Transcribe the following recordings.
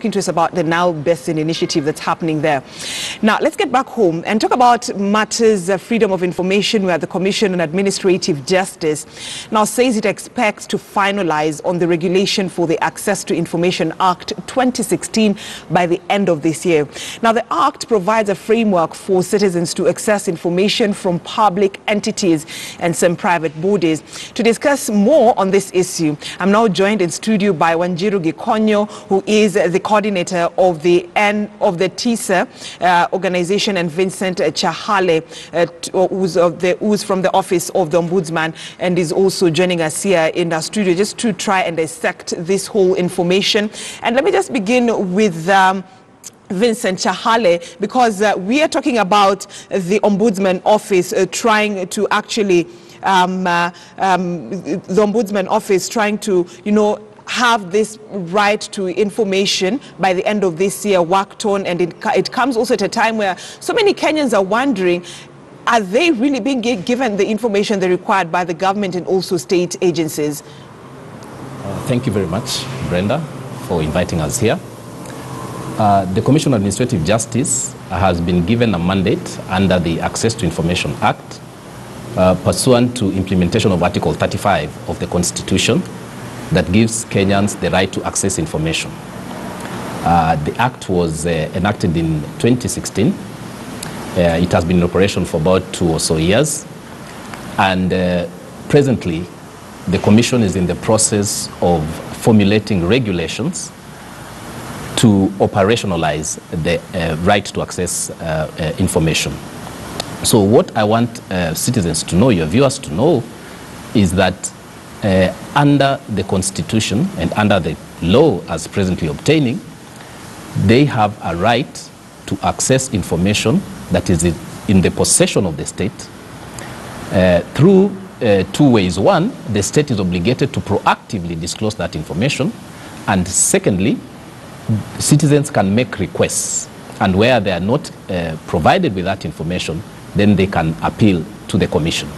talking to us about the Now Basin initiative that's happening there. Now, let's get back home and talk about matters of freedom of information, where the Commission on Administrative Justice now says it expects to finalize on the regulation for the Access to Information Act 2016 by the end of this year. Now, the Act provides a framework for citizens to access information from public entities and some private bodies. To discuss more on this issue, I'm now joined in studio by Wanjiru Gikonyo, who is the coordinator of the TISA organization, and Vincent Chahale, who's from the Office of the Ombudsman, and is also joining us here in our studio just to try and dissect this whole information. And let me just begin with Vincent Chahale, because we are talking about the Ombudsman Office trying to actually, the Ombudsman Office trying to, have this right to information by the end of this year worked on, and it comes also at a time where so many Kenyans are wondering, are they really being given the information they required by the government and also state agencies? Thank you very much, Brenda, for inviting us here. The Commission on Administrative Justice has been given a mandate under the Access to Information Act pursuant to implementation of Article 35 of the Constitution that gives Kenyans the right to access information. The Act was enacted in 2016. It has been in operation for about 2 or so years. And presently, the Commission is in the process of formulating regulations to operationalize the right to access information. So what I want citizens to know, your viewers to know, is that under the Constitution and under the law as presently obtaining, they have a right to access information that is in the possession of the state through 2 ways. One, the state is obligated to proactively disclose that information, and secondly, citizens can make requests, and where they are not provided with that information, then they can appeal to the Commission.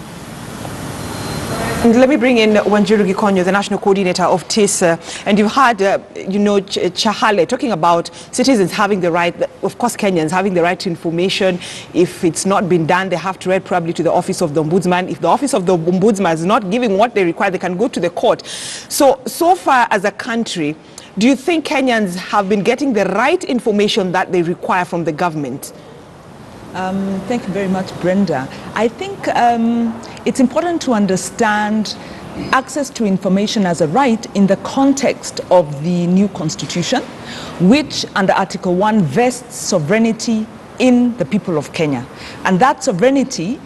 And let me bring in Wanjiru Gikonyo, the national coordinator of TISA. And you've had, Chahale talking about citizens having the right, of course, Kenyans having the right to information. If it's not been done, they have to write probably to the Office of the Ombudsman. If the Office of the Ombudsman is not giving what they require, they can go to the court. So far as a country, do you think Kenyans have been getting the right information that they require from the government? Thank you very much, Brenda. I think it's important to understand access to information as a right in the context of the new constitution, which under Article 1 vests sovereignty in the people of Kenya. And that sovereignty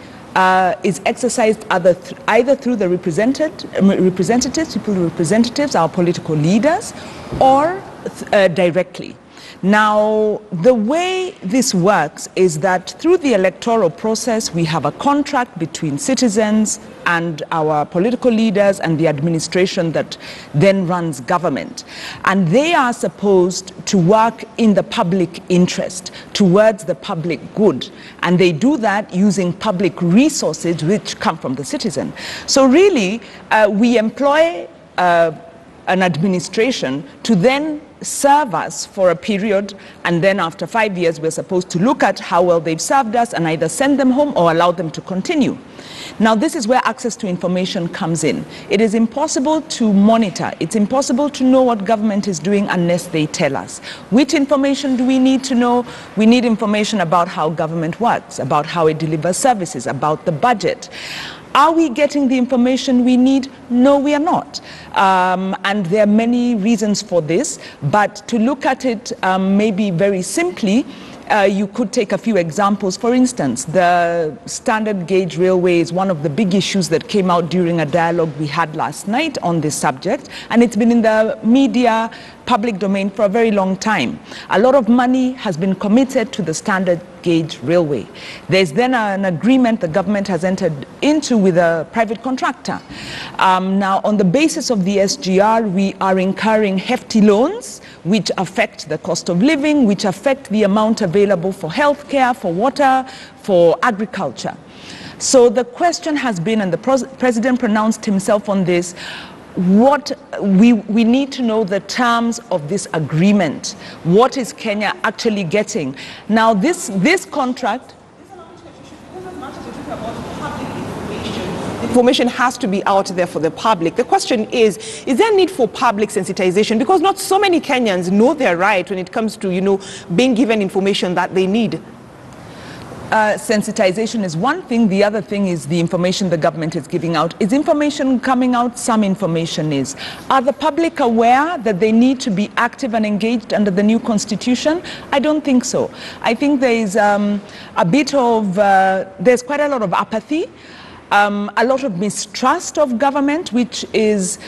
is exercised either through the representatives, people representatives, our political leaders, or directly. Now, the way this works is that through the electoral process, we have a contract between citizens and our political leaders and the administration that then runs government. And they are supposed to work in the public interest, towards the public good. And they do that using public resources which come from the citizen. So really, we employ an administration to then serve us for a period, and then after 5 years we're supposed to look at how well they've served us and either send them home or allow them to continue. Now, this is where access to information comes in. It is impossible to monitor, it's impossible to know what government is doing unless they tell us. Which information do we need to know? We need information about how government works, about how it delivers services, about the budget. Are we getting the information we need? No, we are not. And there are many reasons for this, but to look at it maybe very simply, you could take a few examples. For instance, the standard gauge railway is one of the big issues that came out during a dialogue we had last night on this subject, and it's been in the media, public domain for a very long time. A lot of money has been committed to the standard gauge railway. There's then an agreement the government has entered into with a private contractor. Now, on the basis of the SGR, we are incurring hefty loans which affect the cost of living, which affect the amount available for healthcare, for water, for agriculture. So the question has been, and the president pronounced himself on this, what we need to know the terms of this agreement. What is Kenya actually getting? Now, this contract. Information has to be out there for the public. The question is there a need for public sensitization? Because not so many Kenyans know their right when it comes to, being given information that they need. Sensitization is one thing. The other thing is the information the government is giving out. Is information coming out? Some information is. Are the public aware that they need to be active and engaged under the new constitution? I don't think so. I think there is there's quite a lot of apathy, a lot of mistrust of government, which is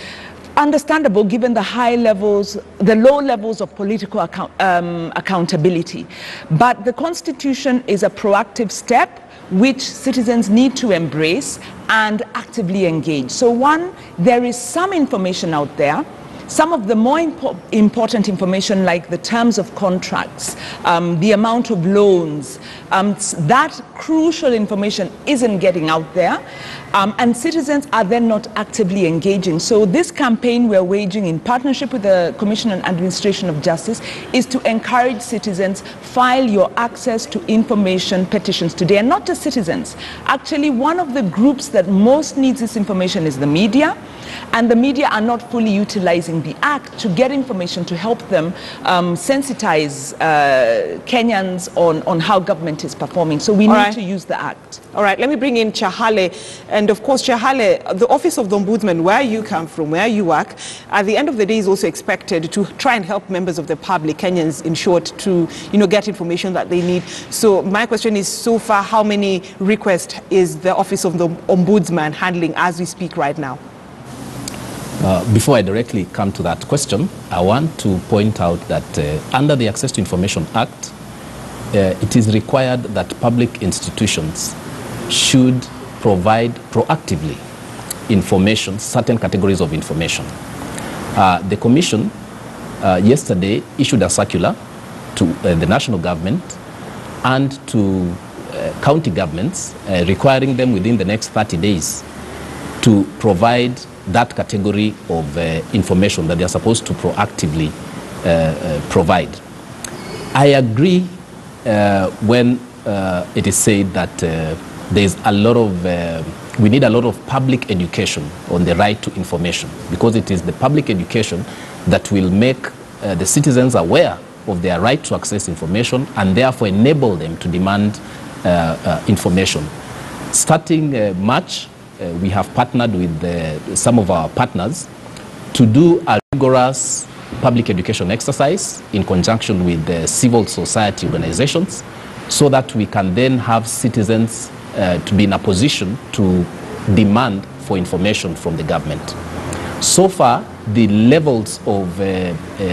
understandable given the low levels of political accountability. But the Constitution is a proactive step which citizens need to embrace and actively engage. So one, there is some information out there. Some of the more important information, like the terms of contracts, the amount of loans, that crucial information isn't getting out there, and citizens are then not actively engaging. So this campaign we're waging in partnership with the Commission on Administration of Justice is to encourage citizens, file your access to information petitions today, and not just citizens. Actually, one of the groups that most needs this information is the media, and the media are not fully utilizing the act to get information to help them sensitize Kenyans on how government is performing. So we need to use the act. All right, let me bring in Chahale. And of course, Chahale, the Office of the Ombudsman, where you come from, where you work, at the end of the day is also expected to try and help members of the public, Kenyans in short, to get information that they need. So my question is, so far, how many requests is the Office of the Ombudsman handling as we speak right now? Before I directly come to that question, I want to point out that under the Access to Information Act, it is required that public institutions should provide proactively information, certain categories of information. The Commission yesterday issued a circular to the national government and to county governments requiring them within the next 30 days to provide that category of information that they are supposed to proactively provide. I agree when it is said that there's a lot of, we need a lot of public education on the right to information, because it is the public education that will make the citizens aware of their right to access information and therefore enable them to demand information. Starting March, we have partnered with some of our partners to do a rigorous public education exercise in conjunction with civil society organizations, so that we can then have citizens to be in a position to demand for information from the government. So far, the levels of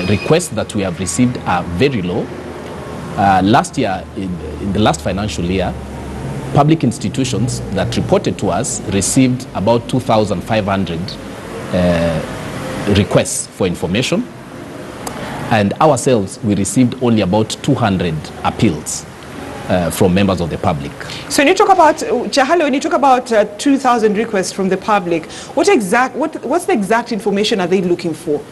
requests that we have received are very low. Last year, in the last financial year, public institutions that reported to us received about 2,500 requests for information, and ourselves, we received only about 200 appeals from members of the public. So when you talk about, Chahale, when you talk about 2,000 requests from the public, what's the exact information are they looking for?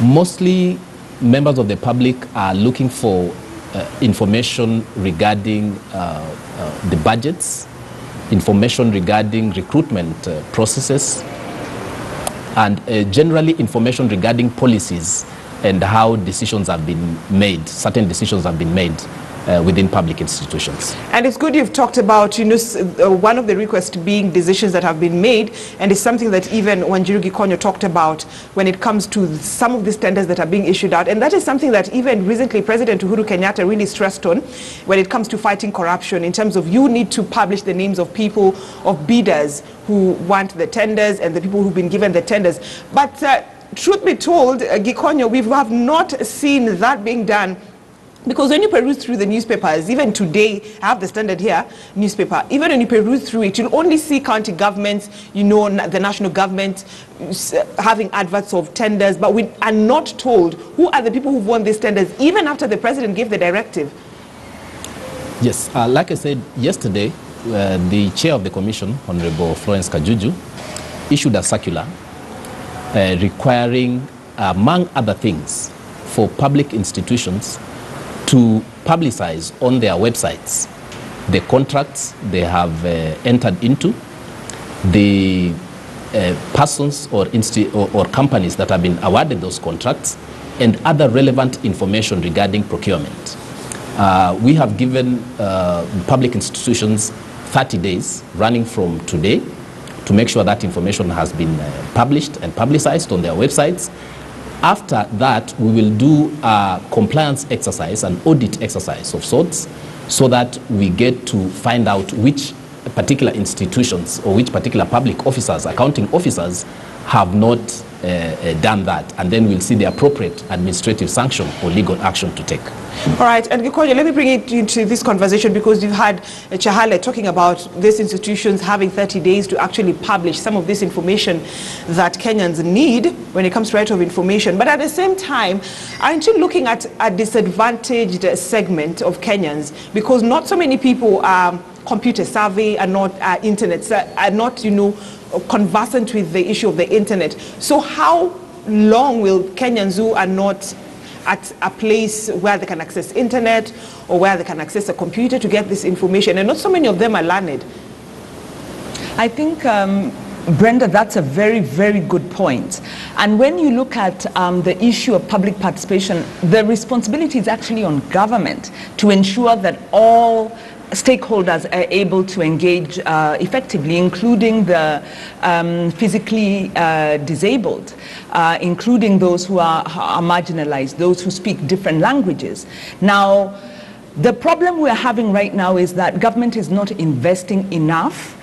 Mostly members of the public are looking for information regarding the budgets, information regarding recruitment processes, and generally information regarding policies and how decisions have been made, certain decisions have been made within public institutions. And it's good you've talked about, one of the requests being decisions that have been made, and it's something that even Wanjiru Gikonyo talked about when it comes to some of these tenders that are being issued out. And that is something that even recently President Uhuru Kenyatta really stressed on when it comes to fighting corruption, in terms of you need to publish the names of people, of bidders who want the tenders and the people who've been given the tenders. But truth be told, Gikonyo, we have not seen that being done. Because when you peruse through the newspapers, even today, I have the Standard here, newspaper, even when you peruse through it, you'll only see county governments, the national government having adverts of tenders, but we are not told who are the people who've won these tenders, even after the president gave the directive. Yes, like I said yesterday, the chair of the commission, Honorable Florence Kajuju, issued a circular requiring, among other things, for public institutions to publicize on their websites the contracts they have entered into, the persons or companies that have been awarded those contracts, and other relevant information regarding procurement. We have given public institutions 30 days running from today to make sure that information has been published and publicized on their websites. After that, we will do a compliance exercise, an audit exercise of sorts, so that we get to find out which particular institutions or which particular public officers, accounting officers, have not done that, and then we'll see the appropriate administrative sanction or legal action to take. All right, and Gikoja, let me bring it into this conversation, because you've had Chahale talking about these institutions having 30 days to actually publish some of this information that Kenyans need when it comes to right of information. But at the same time, aren't you looking at a disadvantaged segment of Kenyans, because not so many people are computer savvy, are not internet, are not, conversant with the issue of the internet. So how long will Kenyans who are not at a place where they can access internet or where they can access a computer to get this information? And not so many of them are learned. I think, Brenda, that's a very, very good point. And when you look at the issue of public participation, the responsibility is actually on government to ensure that all stakeholders are able to engage effectively, including the physically disabled, including those who are marginalized, those who speak different languages. Now, the problem we're having right now is that government is not investing enough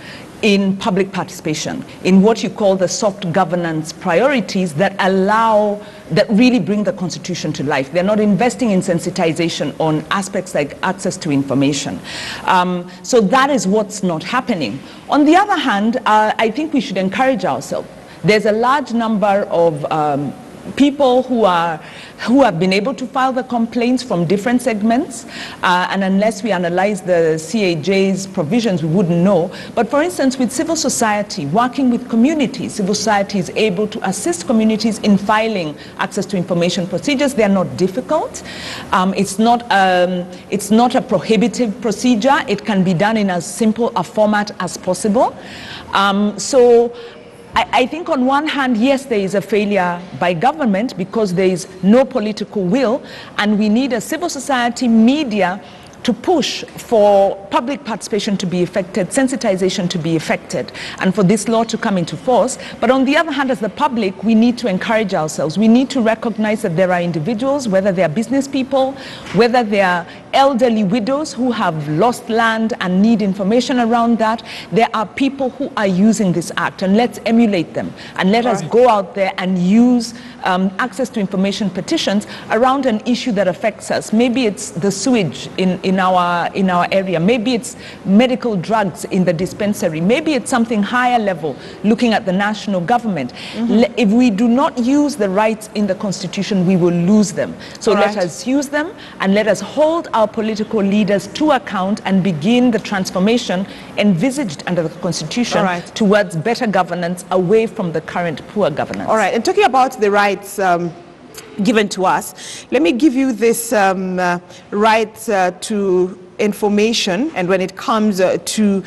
in public participation, in what you call the soft governance priorities that really bring the constitution to life. They're not investing in sensitization on aspects like access to information. So that is what's not happening. On the other hand, I think we should encourage ourselves. There's a large number of people who have been able to file the complaints from different segments, and unless we analyze the CAJ's provisions, we wouldn't know. But for instance, with civil society, working with communities, civil society is able to assist communities in filing access to information procedures. They are not difficult. It's not a prohibitive procedure. It can be done in as simple a format as possible. So I think on one hand, yes, there is a failure by government because there is no political will, and we need a civil society, media, to push for public participation to be effected, sensitization to be effected, and for this law to come into force. But on the other hand, as the public, we need to encourage ourselves. We need to recognize that there are individuals, whether they are business people, whether they are elderly widows who have lost land and need information around that. There are people who are using this act, and let's emulate them, and let us go out there and use access to information petitions around an issue that affects us. Maybe it's the sewage in our area. Maybe it's medical drugs in the dispensary. Maybe it's something higher level, looking at the national government. If we do not use the rights in the Constitution, we will lose them. So let us use them, and let us hold our political leaders to account and begin the transformation envisaged under the Constitution towards better governance, away from the current poor governance. All right, and talking about the rights given to us, let me give you this right to information, and when it comes to